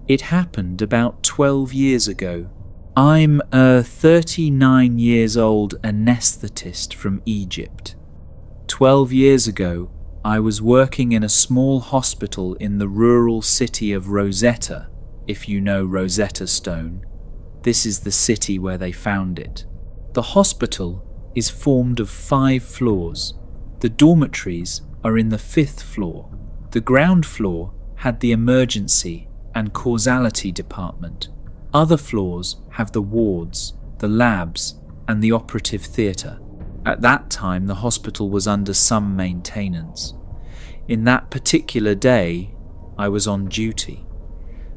It happened about 12 years ago. I'm a 39 years old anaesthetist from Egypt. 12 years ago, I was working in a small hospital in the rural city of Rosetta, if you know Rosetta Stone. This is the city where they found it. The hospital is formed of 5 floors. The dormitories are in the 5th floor. The ground floor had the emergency and causality department. Other floors have the wards, the labs, and the operative theatre. At that time, the hospital was under some maintenance. In that particular day, I was on duty.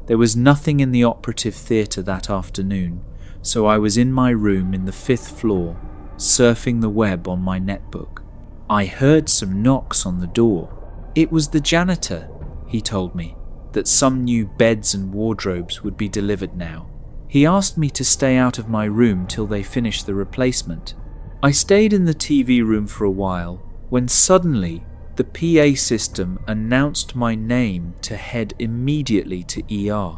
There was nothing in the operative theatre that afternoon, so I was in my room in the 5th floor, surfing the web on my netbook. I heard some knocks on the door. It was the janitor. He told me that some new beds and wardrobes would be delivered now. He asked me to stay out of my room till they finished the replacement. I stayed in the TV room for a while, when suddenly the PA system announced my name to head immediately to ER.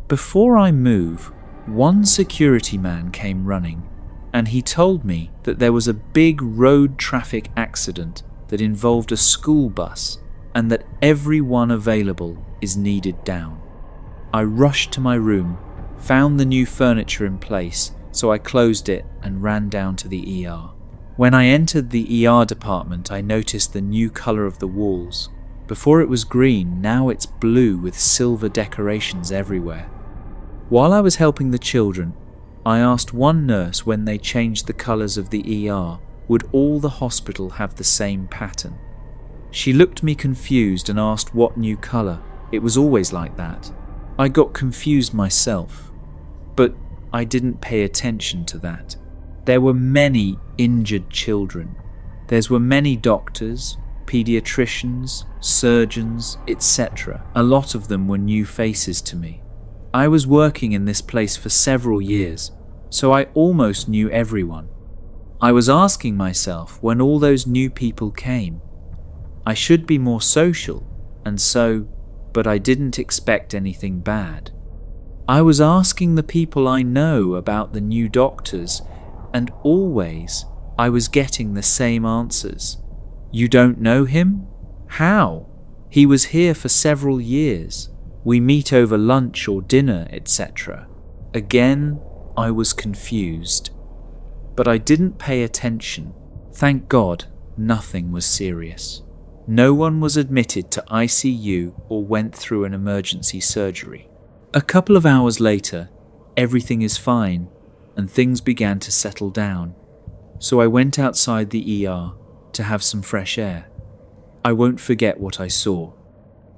Before I move, one security man came running, and he told me that there was a big road traffic accident that involved a school bus and that everyone available is needed down. I rushed to my room, found the new furniture in place, so I closed it and ran down to the ER. When I entered the ER department, I noticed the new colour of the walls. Before it was green, now it's blue with silver decorations everywhere. While I was helping the children, I asked one nurse when they changed the colours of the ER, would all the hospital have the same pattern? She looked me confused and asked what new colour. It was always like that. I got confused myself, but I didn't pay attention to that. There were many injured children. There were many doctors, paediatricians, surgeons, etc. A lot of them were new faces to me. I was working in this place for several years, so I almost knew everyone. I was asking myself when all those new people came. I should be more social, but I didn't expect anything bad. I was asking the people I know about the new doctors, and always I was getting the same answers. You don't know him? How? He was here for several years. We meet over lunch or dinner, etc. Again, I was confused. But I didn't pay attention. Thank God, nothing was serious. No one was admitted to ICU or went through an emergency surgery. A couple of hours later, everything is fine, and things began to settle down. So I went outside the ER to have some fresh air. I won't forget what I saw.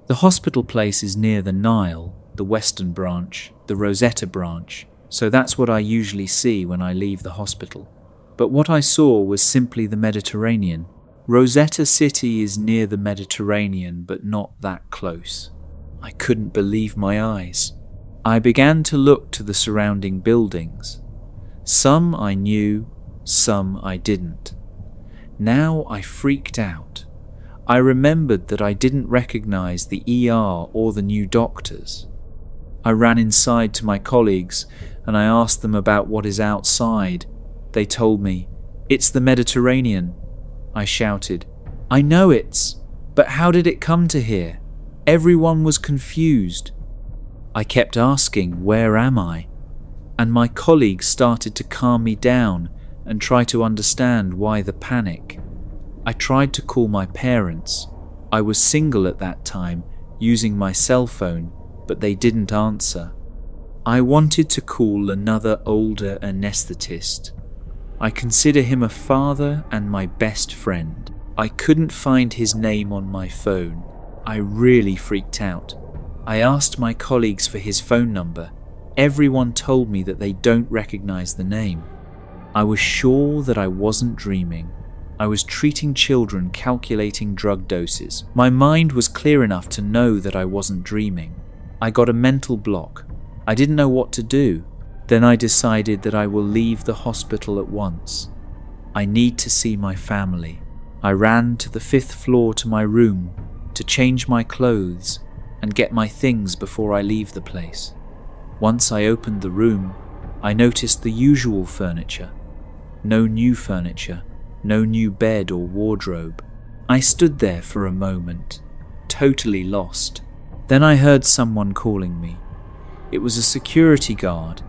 The hospital place is near the Nile, the Western branch, the Rosetta branch, so that's what I usually see when I leave the hospital. But what I saw was simply the Mediterranean. Rosetta City is near the Mediterranean, but not that close. I couldn't believe my eyes. I began to look to the surrounding buildings. Some I knew, some I didn't. Now I freaked out. I remembered that I didn't recognize the ER or the new doctors. I ran inside to my colleagues and I asked them about what is outside. They told me, "It's the Mediterranean." I shouted, "I know but how did it come to here?" Everyone was confused. I kept asking, "Where am I?" And my colleagues started to calm me down and try to understand why the panic. I tried to call my parents. I was single at that time, using my cell phone, but they didn't answer. I wanted to call another older anaesthetist. I consider him a father and my best friend. I couldn't find his name on my phone. I really freaked out. I asked my colleagues for his phone number. Everyone told me that they don't recognize the name. I was sure that I wasn't dreaming. I was treating children, calculating drug doses. My mind was clear enough to know that I wasn't dreaming. I got a mental block. I didn't know what to do. Then I decided that I will leave the hospital at once. I need to see my family. I ran to the 5th floor to my room to change my clothes and get my things before I leave the place. Once I opened the room, I noticed the usual furniture. No new furniture, no new bed or wardrobe. I stood there for a moment, totally lost. Then I heard someone calling me. It was a security guard.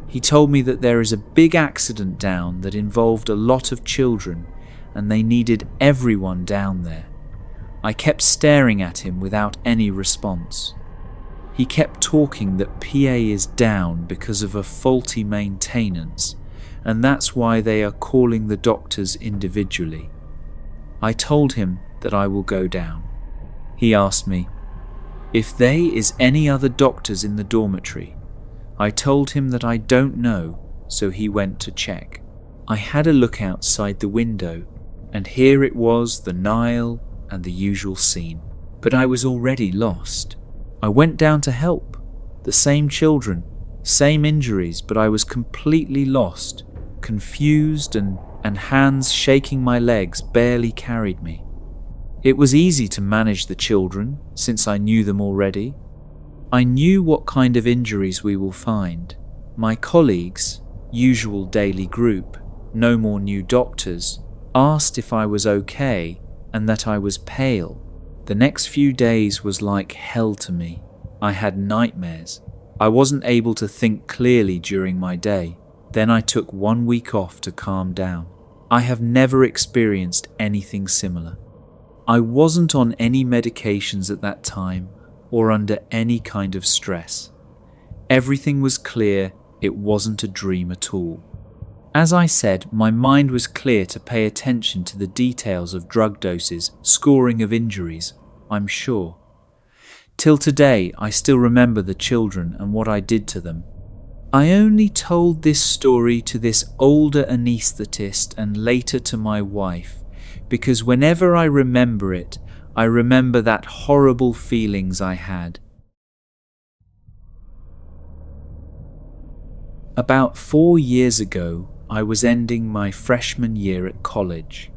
He told me that there is a big accident down that involved a lot of children and they needed everyone down there. I kept staring at him without any response. He kept talking that PA is down because of a faulty maintenance, and that's why they are calling the doctors individually. I told him that I will go down. He asked me if there is any other doctors in the dormitory. I told him that I don't know, so he went to check. I had a look outside the window, and here it was, the Nile and the usual scene. But I was already lost. I went down to help. The same children, same injuries, but I was completely lost, confused, and hands shaking my legs barely carried me. It was easy to manage the children, since I knew them already. I knew what kind of injuries we will find. My colleagues, usual daily group, no more new doctors, asked if I was okay and that I was pale. The next few days was like hell to me. I had nightmares. I wasn't able to think clearly during my day. Then I took 1 week off to calm down. I have never experienced anything similar. I wasn't on any medications at that time or under any kind of stress. Everything was clear. It wasn't a dream at all. As I said, my mind was clear to pay attention to the details of drug doses, scoring of injuries, I'm sure. Till today, I still remember the children and what I did to them. I only told this story to this older anaesthetist and later to my wife, because whenever I remember it, I remember that horrible feelings I had. About 4 years ago, I was ending my freshman year at college.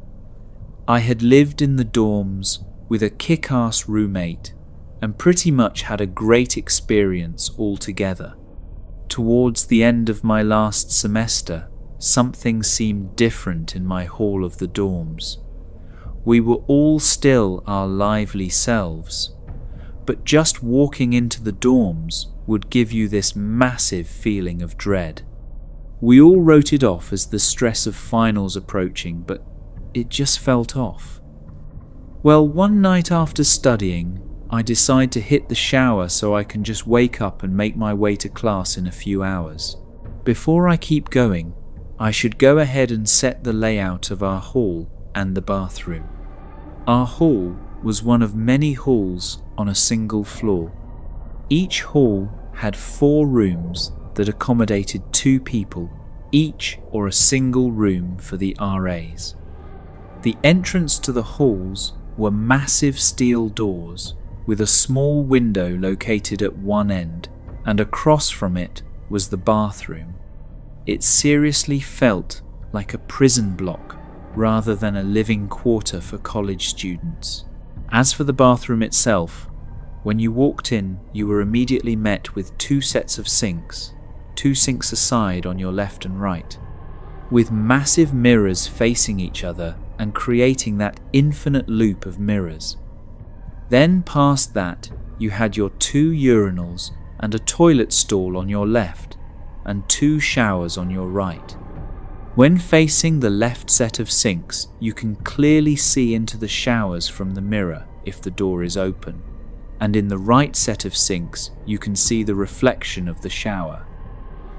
I had lived in the dorms with a kick-ass roommate and pretty much had a great experience altogether. Towards the end of my last semester, something seemed different in my hall of the dorms. We were all still our lively selves, but just walking into the dorms would give you this massive feeling of dread. We all wrote it off as the stress of finals approaching, but it just felt off. Well, one night after studying, I decide to hit the shower so I can just wake up and make my way to class in a few hours. Before I keep going, I should go ahead and set the layout of our hall and the bathroom. Our hall was one of many halls on a single floor. Each hall had 4 rooms that accommodated 2 people, each or a single room for the RAs. The entrance to the halls were massive steel doors with a small window located at one end, and across from it was the bathroom. It seriously felt like a prison block rather than a living quarter for college students. As for the bathroom itself, when you walked in, you were immediately met with 2 sets of sinks, 2 sinks aside on your left and right, with massive mirrors facing each other and creating that infinite loop of mirrors. Then past that, you had your 2 urinals and a toilet stall on your left, and 2 showers on your right. When facing the left set of sinks, you can clearly see into the showers from the mirror if the door is open, and in the right set of sinks, you can see the reflection of the shower.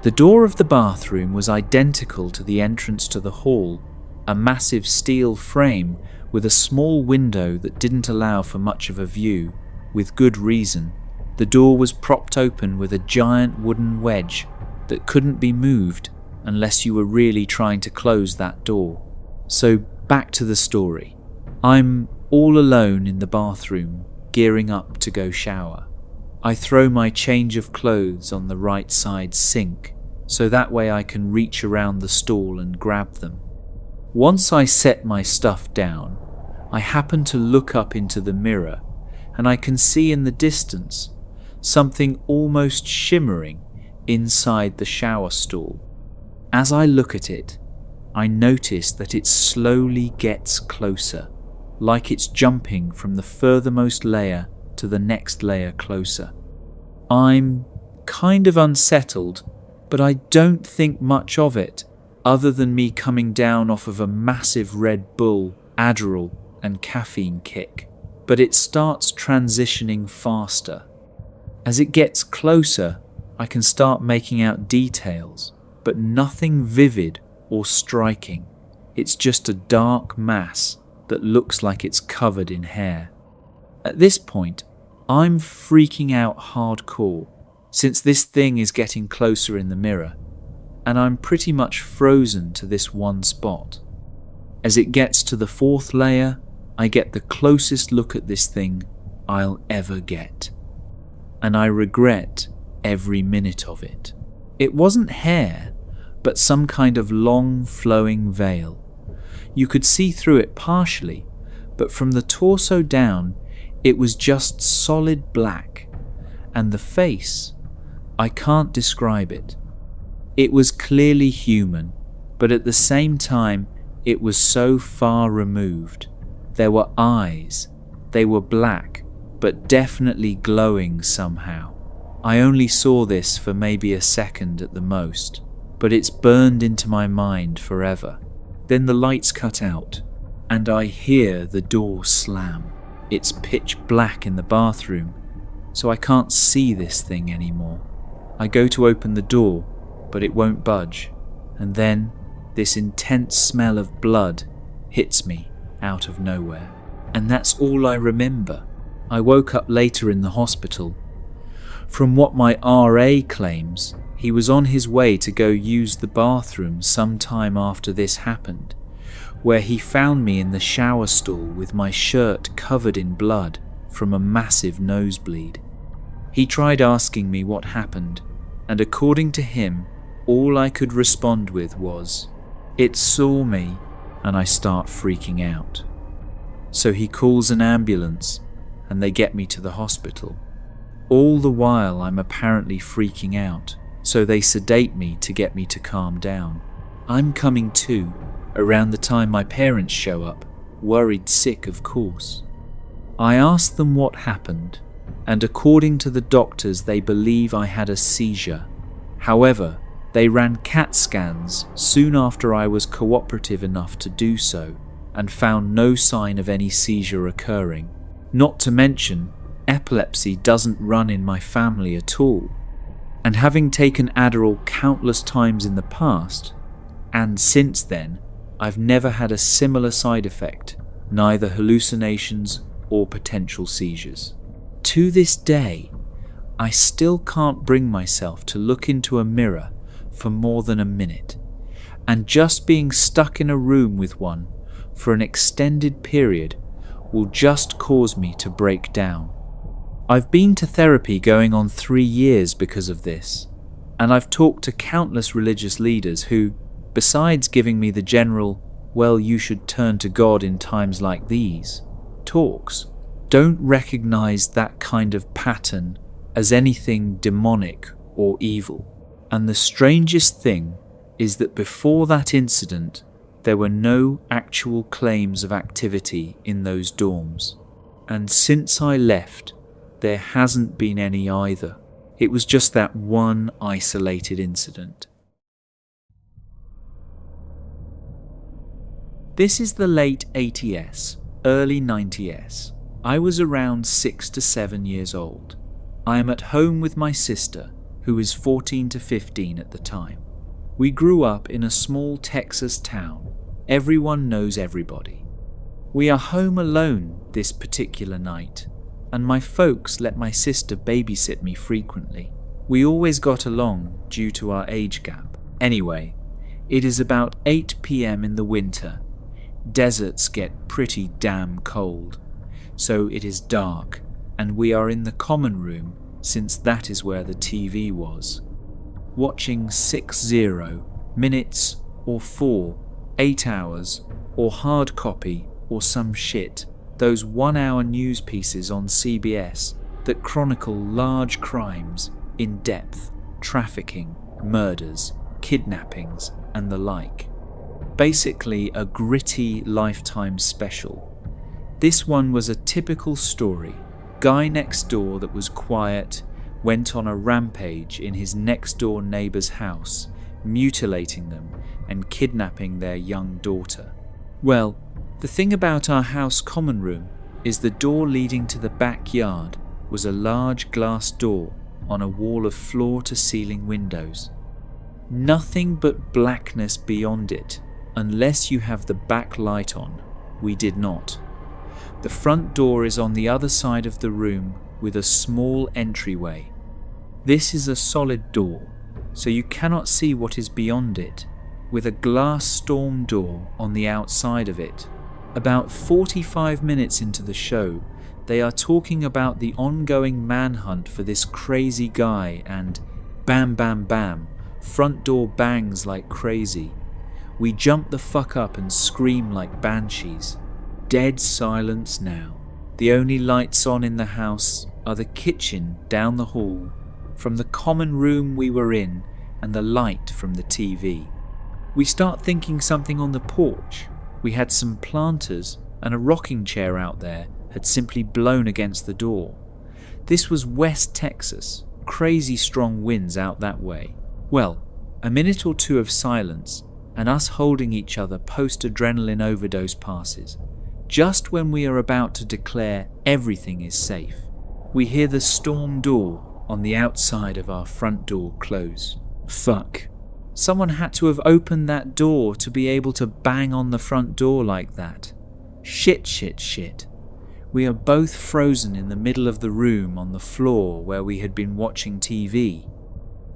The door of the bathroom was identical to the entrance to the hall, a massive steel frame with a small window that didn't allow for much of a view, with good reason. The door was propped open with a giant wooden wedge that couldn't be moved unless you were really trying to close that door. So back to the story. I'm all alone in the bathroom, gearing up to go shower. I throw my change of clothes on the right side sink, so that way I can reach around the stall and grab them. Once I set my stuff down, I happen to look up into the mirror, and I can see in the distance something almost shimmering inside the shower stall. As I look at it, I notice that it slowly gets closer, like it's jumping from the furthermost layer to the next layer closer. I'm kind of unsettled, but I don't think much of it, other than me coming down off of a massive Red Bull, Adderall, and caffeine kick. But it starts transitioning faster. As it gets closer, I can start making out details, but nothing vivid or striking. It's just a dark mass that looks like it's covered in hair. At this point, I'm freaking out hardcore, since this thing is getting closer in the mirror, and I'm pretty much frozen to this one spot. As it gets to the fourth layer, I get the closest look at this thing I'll ever get. And I regret every minute of it. It wasn't hair, but some kind of long flowing veil. You could see through it partially, but from the torso down, it was just solid black. And the face, I can't describe it. It was clearly human, but at the same time, it was so far removed. There were eyes. They were black, but definitely glowing somehow. I only saw this for maybe a second at the most, but it's burned into my mind forever. Then the lights cut out, and I hear the door slam. It's pitch black in the bathroom, so I can't see this thing anymore. I go to open the door, but it won't budge, and then this intense smell of blood hits me out of nowhere. And that's all I remember. I woke up later in the hospital. From what my RA claims, he was on his way to go use the bathroom sometime after this happened, where he found me in the shower stall with my shirt covered in blood from a massive nosebleed. He tried asking me what happened, and according to him, all I could respond with was, "It saw me," and I start freaking out. So he calls an ambulance and they get me to the hospital. All the while I'm apparently freaking out, so they sedate me to get me to calm down. I'm coming to around the time my parents show up, worried sick of course. I ask them what happened, and according to the doctors they believe I had a seizure. However, they ran CAT scans soon after I was cooperative enough to do so, and found no sign of any seizure occurring. Not to mention, epilepsy doesn't run in my family at all. And having taken Adderall countless times in the past, and since then, I've never had a similar side effect, neither hallucinations or potential seizures. To this day, I still can't bring myself to look into a mirror for more than a minute, and just being stuck in a room with one for an extended period will just cause me to break down. I've been to therapy going on 3 years because of this, and I've talked to countless religious leaders who, besides giving me the general, "well, you should turn to God in times like these," talks, don't recognize that kind of pattern as anything demonic or evil. And the strangest thing is that before that incident, there were no actual claims of activity in those dorms. And since I left, there hasn't been any either. It was just that one isolated incident. This is the late 80s, early 90s. I was around 6 to 7 years old. I am at home with my sister, who is 14 to 15 at the time. We grew up in a small Texas town. Everyone knows everybody. We are home alone this particular night, and my folks let my sister babysit me frequently. We always got along due to our age gap. Anyway, it is about 8 p.m. in the winter. Deserts get pretty damn cold, so it is dark, and we are in the common room since that is where the TV was, watching 60 minutes or 4, 8 hours, or hard copy or some shit those 1-hour news pieces on CBS that chronicle large crimes in depth, trafficking, murders, kidnappings, and the like. Basically a gritty Lifetime special. This one was a typical story. Guy next door that was quiet went on a rampage in his next door neighbour's house, mutilating them and kidnapping their young daughter. Well, the thing about our house common room is the door leading to the backyard was a large glass door on a wall of floor-to-ceiling windows. Nothing but blackness beyond it, unless you have the back light on. We did not. The front door is on the other side of the room with a small entryway. This is a solid door, so you cannot see what is beyond it, with a glass storm door on the outside of it. About 45 minutes into the show, they are talking about the ongoing manhunt for this crazy guy and bam bam bam, front door bangs like crazy. We jump the fuck up and scream like banshees. Dead silence now. The only lights on in the house are the kitchen down the hall, from the common room we were in, and the light from the TV. We start thinking something on the porch. We had some planters and a rocking chair out there had simply blown against the door. This was West Texas, crazy strong winds out that way. Well, a minute or two of silence and us holding each other post-adrenaline overdose passes. Just when we are about to declare everything is safe, we hear the storm door on the outside of our front door close. Fuck. Someone had to have opened that door to be able to bang on the front door like that. Shit. We are both frozen in the middle of the room on the floor where we had been watching TV.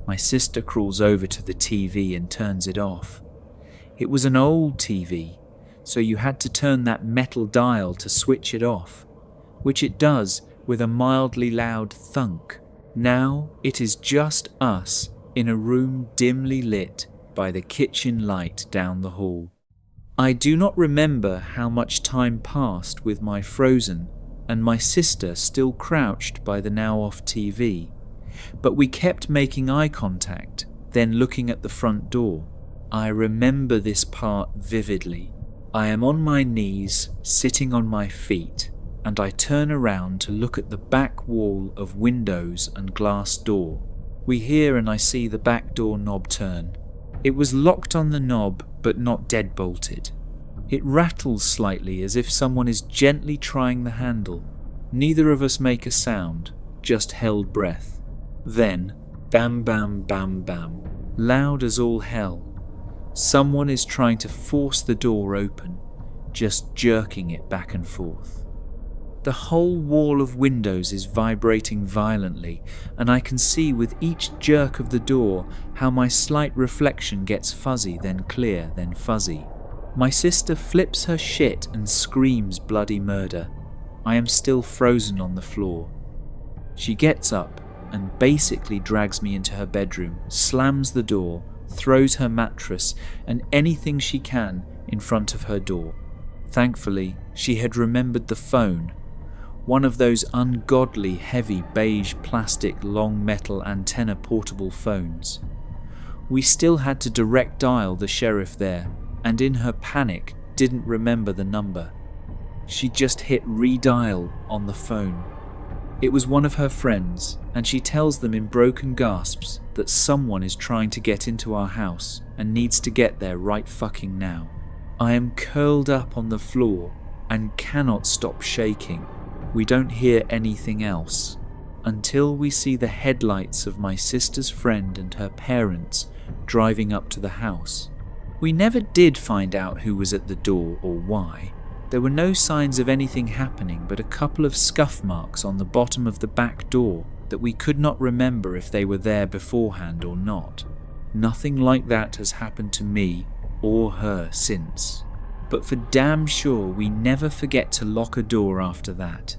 My sister crawls over to the TV and turns it off. It was an old TV, so you had to turn that metal dial to switch it off, which it does with a mildly loud thunk. Now it is just us in a room dimly lit by the kitchen light down the hall. I do not remember how much time passed with my frozen and my sister still crouched by the now off TV, but we kept making eye contact, then looking at the front door. I remember this part vividly. I am on my knees, sitting on my feet, and I turn around to look at the back wall of windows and glass door. We hear and I see the back door knob turn. It was locked on the knob, but not deadbolted. It rattles slightly as if someone is gently trying the handle. Neither of us make a sound, just held breath. Then, bam bam bam bam, loud as all hell. Someone is trying to force the door open, just jerking it back and forth. The whole wall of windows is vibrating violently, and I can see with each jerk of the door how my slight reflection gets fuzzy, then clear, then fuzzy. My sister flips her shit and screams bloody murder. I am still frozen on the floor. She gets up and basically drags me into her bedroom, slams the door, throws her mattress and anything she can in front of her door. Thankfully, she had remembered the phone, one of those ungodly heavy beige plastic long metal antenna portable phones. We still had to direct dial the sheriff there, and in her panic didn't remember the number. She just hit redial on the phone. It was one of her friends, and she tells them in broken gasps that someone is trying to get into our house and needs to get there right fucking now. I am curled up on the floor and cannot stop shaking. We don't hear anything else until we see the headlights of my sister's friend and her parents driving up to the house. We never did find out who was at the door or why. There were no signs of anything happening but a couple of scuff marks on the bottom of the back door that we could not remember if they were there beforehand or not. Nothing like that has happened to me or her since. But for damn sure we never forget to lock a door after that.